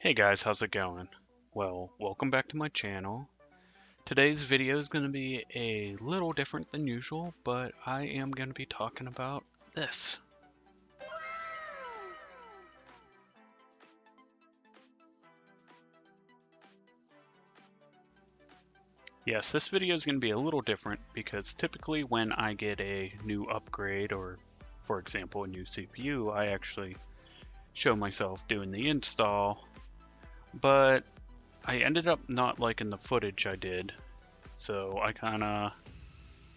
Hey guys, how's it going? Well, welcome back to my channel. Today's video is going to be a little different than usual, but I am going to be talking about this. Yes, this video is going to be a little different because typically when I get a new upgrade or, for example, a new CPU, I actually show myself doing the install, but I ended up not liking the footage I did, so I kind of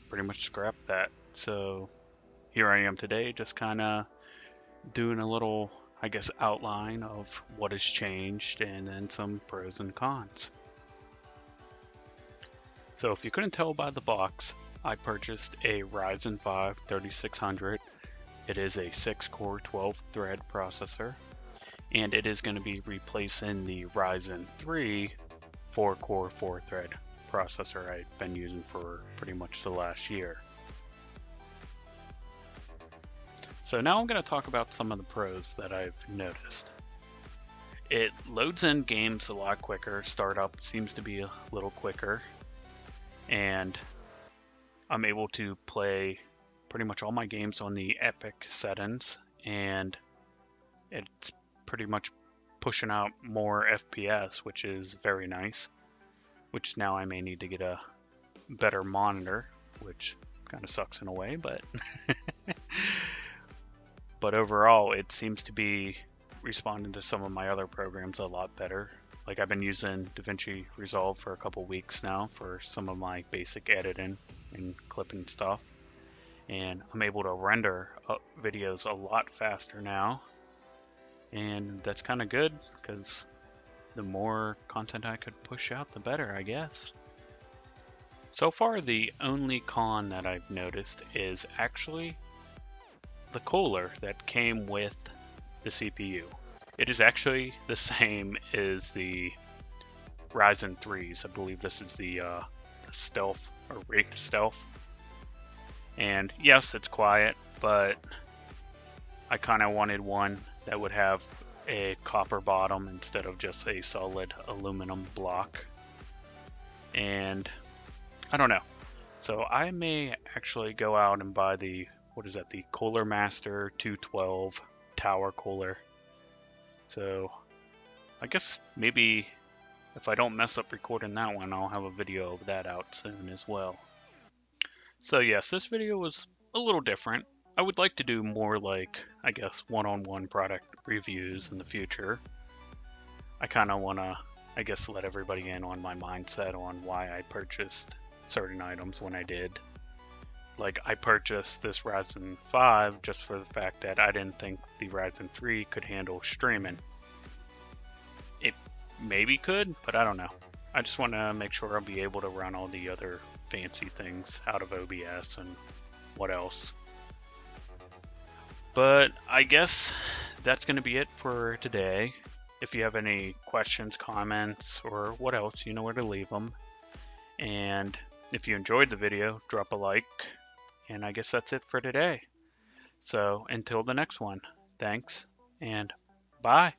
pretty much scrapped that. So here I am today, just kind of doing a little, I guess, outline of what has changed and then some pros and cons. So if you couldn't tell by the box, I purchased a Ryzen 5 3600. It is a 6-core 12-thread processor, and it is going to be replacing the Ryzen 3 4-core 4-thread processor I've been using for pretty much the last year. So now I'm going to talk about some of the pros that I've noticed. It loads in games a lot quicker, startup seems to be a little quicker, and I'm able to play pretty much all my games on the Epic settings, and it's pretty much pushing out more FPS, which is very nice, which now I may need to get a better monitor, which kind of sucks in a way, but but overall it seems to be responding to some of my other programs a lot better. Like I've been using DaVinci Resolve for a couple weeks now for some of my basic editing and clipping stuff, and I'm able to render videos a lot faster now, and that's kind of good because the more content I could push out, the better, I guess. So far, the only con that I've noticed is actually the cooler that came with the CPU. It is actually the same as the Ryzen 3s. I believe this is the Stealth or Wraith Stealth. And yes, it's quiet, but I kind of wanted one that would have a copper bottom instead of just a solid aluminum block. And I don't know. So I may actually go out and buy the, what is that, the Cooler Master 212 Tower Cooler. So I guess maybe if I don't mess up recording that one, I'll have a video of that out soon as well. So yes, this video was a little different. I would like to do more like, I guess, one-on-one product reviews in the future. I kind of want to, I guess, let everybody in on my mindset on why I purchased certain items when I did. Like, I purchased this Ryzen 5 just for the fact that I didn't think the Ryzen 3 could handle streaming. It maybe could, but I don't know. I just want to make sure I'll be able to run all the other fancy things out of OBS and what else. But I guess that's going to be it for today. If you have any questions, comments, or what else, you know where to leave them. And if you enjoyed the video, drop a like. And I guess that's it for today. So until the next one, thanks and bye.